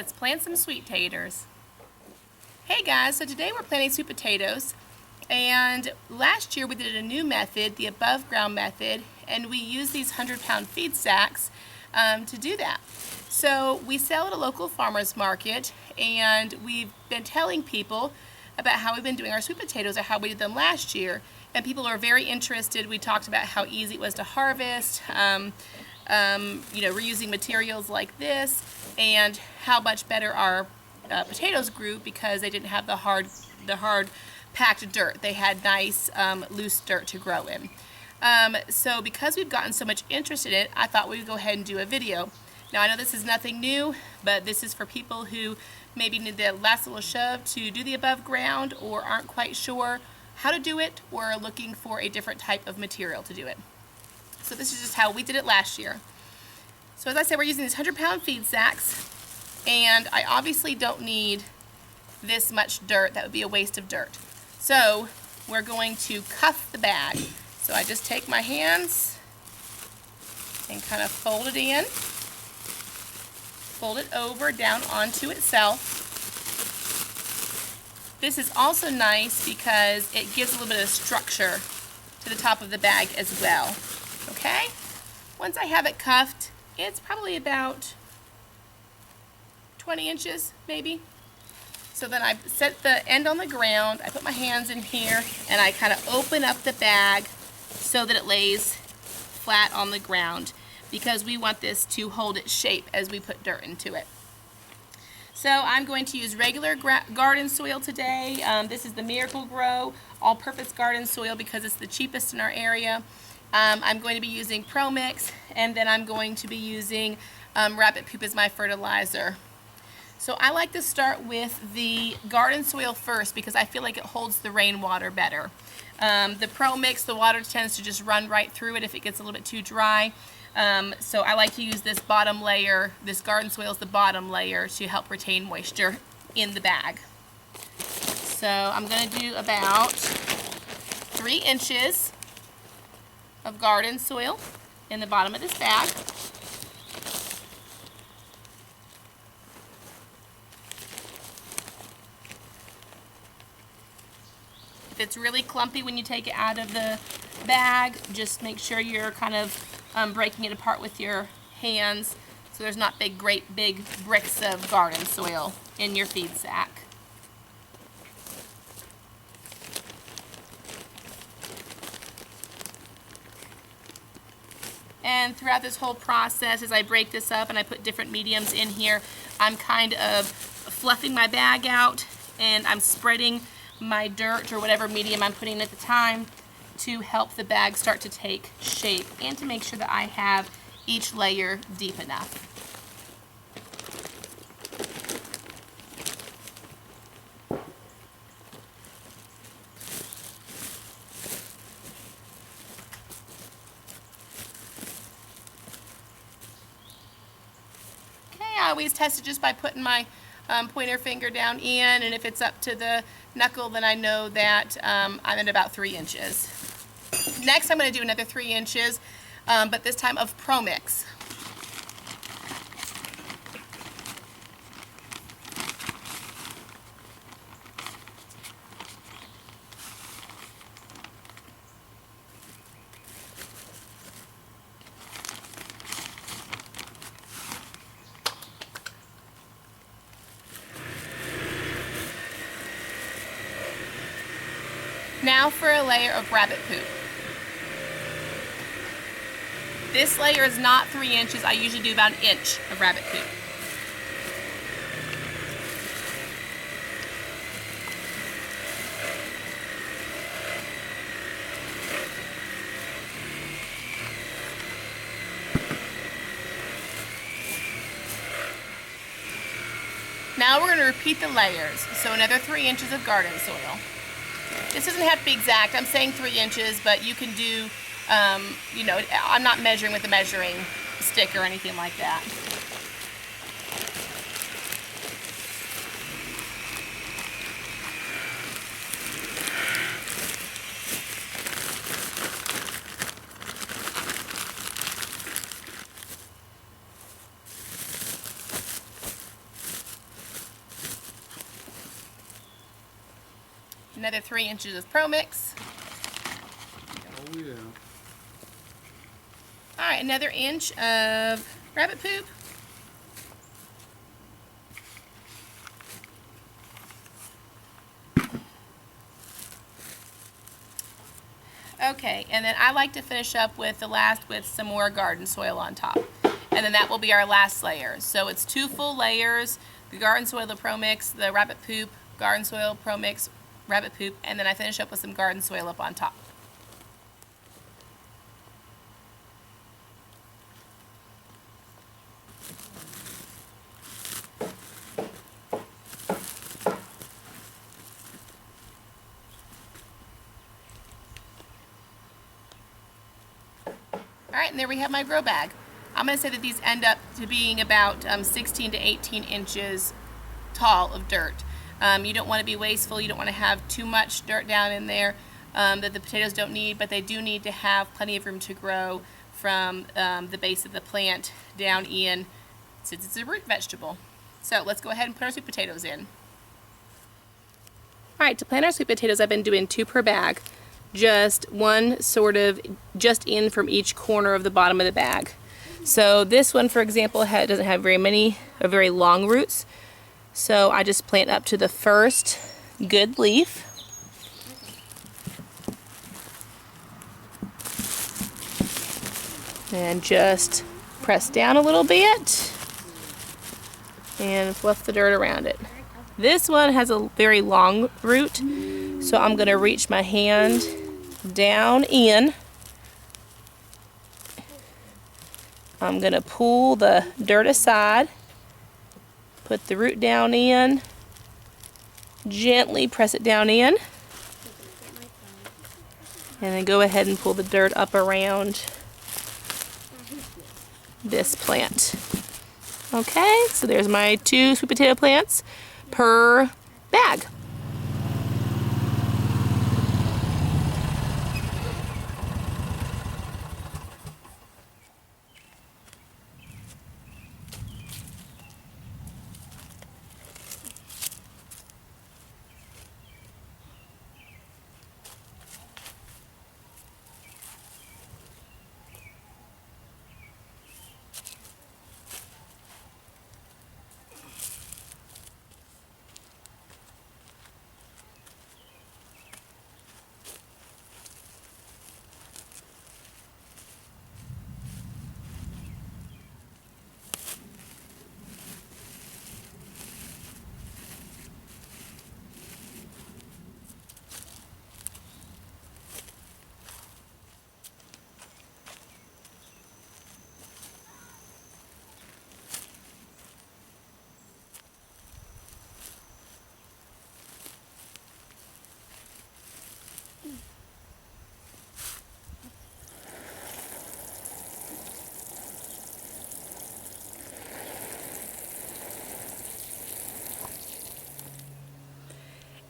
Let's plant some sweet taters. Hey guys, so today we're planting sweet potatoes, and last year we did a new method, the above ground method, and we used these 100-pound feed sacks to do that. So we sell at a local farmer's market, and we've been telling people about how we've been doing our sweet potatoes or how we did them last year, and people are very interested. We talked about how easy it was to harvest, reusing materials like this, and how much better our potatoes grew because they didn't have the hard packed dirt. They had nice loose dirt to grow in. So because we've gotten so much interest in it, I thought we would go ahead and do a video. Now I know this is nothing new, but this is for people who maybe need the last little shove to do the above ground or aren't quite sure how to do it or are looking for a different type of material to do it. So this is just how we did it last year. So as I said, we're using these 100-pound feed sacks, and I obviously don't need this much dirt. That would be a waste of dirt. So we're going to cuff the bag. So I just take my hands and kind of fold it in, fold it over down onto itself. This is also nice because it gives a little bit of structure to the top of the bag as well. Okay? Once I have it cuffed, it's probably about 20 inches maybe. So then I set the end on the ground, I put my hands in here, and I kind of open up the bag so that it lays flat on the ground because we want this to hold its shape as we put dirt into it. So I'm going to use regular garden soil today. This is the Miracle Grow all-purpose garden soil because it's the cheapest in our area. I'm going to be using Pro Mix, and then I'm going to be using rabbit poop as my fertilizer. So I like to start with the garden soil first because I feel like it holds the rainwater better. The Pro Mix, the water tends to just run right through it if it gets a little bit too dry. So I like to use this bottom layer, this garden soil is the bottom layer to help retain moisture in the bag. So I'm going to do about 3 inches of garden soil in the bottom of this bag. If it's really clumpy when you take it out of the bag, just make sure you're kind of breaking it apart with your hands so there's not great big bricks of garden soil in your feed sack. And throughout this whole process, as I break this up and I put different mediums in here, I'm kind of fluffing my bag out and I'm spreading my dirt or whatever medium I'm putting at the time to help the bag start to take shape and to make sure that I have each layer deep enough. I always test it just by putting my pointer finger down in, and if it's up to the knuckle, then I know that I'm at about 3 inches. Next, I'm going to do another 3 inches, but this time of Pro Mix. Now for a layer of rabbit poop. This layer is not 3 inches. I usually do about 1 inch of rabbit poop. Now we're going to repeat the layers. So another 3 inches of garden soil. This doesn't have to be exact. I'm saying 3 inches, but you can do, I'm not measuring with a measuring stick or anything like that. Another 3 inches of Pro Mix. Oh yeah. Alright, another inch of rabbit poop. Okay, and then I like to finish up with the last with some more garden soil on top. And then that will be our last layer. So it's 2 full layers, the garden soil, the Pro Mix, the rabbit poop, garden soil, Pro Mix, rabbit poop, and then I finish up with some garden soil up on top. Alright, and there we have my grow bag. I'm going to say that these end up to being about 16 to 18 inches tall of dirt. You don't want to be wasteful, you don't want to have too much dirt down in there that the potatoes don't need, but they do need to have plenty of room to grow from the base of the plant down in, since it's a root vegetable. So let's go ahead and put our sweet potatoes in. Alright, to plant our sweet potatoes I've been doing 2 per bag. Just one sort of just in from each corner of the bottom of the bag. So this one, for example, doesn't have very long roots. So I just plant up to the first good leaf. And just press down a little bit and fluff the dirt around it. This one has a very long root, so I'm going to reach my hand down in. I'm going to pull the dirt aside, put the root down in, gently press it down in, and then go ahead and pull the dirt up around this plant. Okay, so there's my 2 sweet potato plants per bag.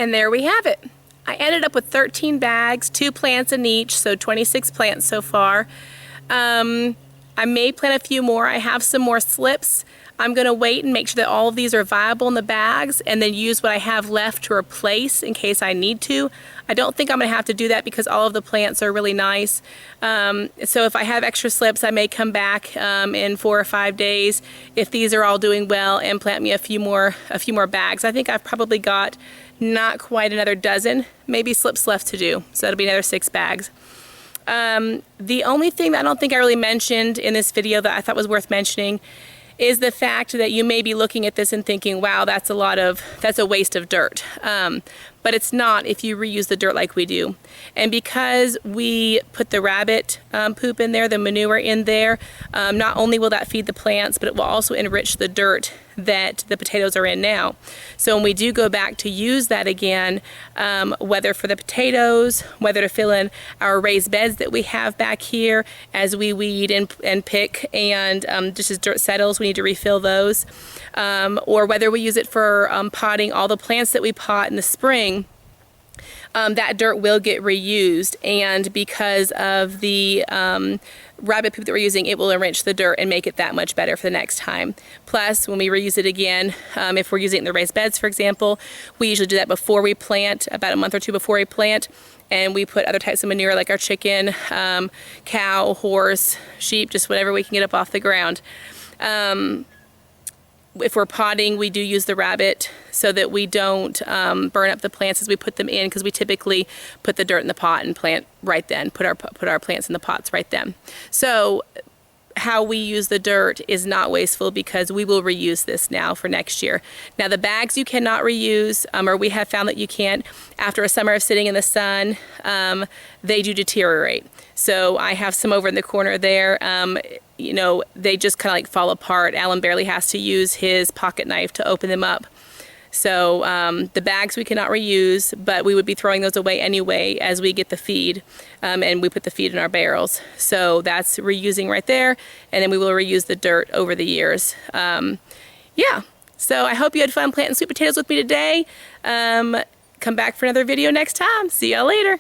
And there we have it. I ended up with 13 bags, 2 plants in each, so 26 plants so far. I may plant a few more. I have some more slips. I'm going to wait and make sure that all of these are viable in the bags and then use what I have left to replace in case I need to. I don't think I'm going to have to do that because all of the plants are really nice. So if I have extra slips, I may come back in 4 or 5 days if these are all doing well and plant me a few more bags. I think I've probably got not quite another dozen, maybe slips left to do. So that'll be another 6 bags. The only thing that I don't think I really mentioned in this video that I thought was worth mentioning is the fact that you may be looking at this and thinking, wow, that's a waste of dirt. But it's not if you reuse the dirt like we do. And because we put the rabbit poop in there, the manure in there, not only will that feed the plants, but it will also enrich the dirt that the potatoes are in now. So when we do go back to use that again, whether for the potatoes, whether to fill in our raised beds that we have back here as we weed and pick, and just as dirt settles, we need to refill those, or whether we use it for potting all the plants that we pot in the spring, that dirt will get reused, and because of the rabbit poop that we're using, it will enrich the dirt and make it that much better for the next time. Plus, when we reuse it again, if we're using it in the raised beds, for example, we usually do that before we plant, about a month or two before we plant, and we put other types of manure like our chicken, cow, horse, sheep, just whatever we can get up off the ground. If we're potting, we do use the rabbit so that we don't burn up the plants as we put them in, because we typically put the dirt in the pot and plant right then, put our plants in the pots right then. So how we use the dirt is not wasteful, because we will reuse this now for next year. Now the bags you cannot reuse, or we have found that you can't. After a summer of sitting in the sun, they do deteriorate. So I have some over in the corner there. You know, they just kind of like fall apart. Alan barely has to use his pocket knife to open them up. So the bags we cannot reuse, but we would be throwing those away anyway as we get the feed, and we put the feed in our barrels. So that's reusing right there, and then we will reuse the dirt over the years. Yeah, so I hope you had fun planting sweet potatoes with me today. Come back for another video next time. See y'all later.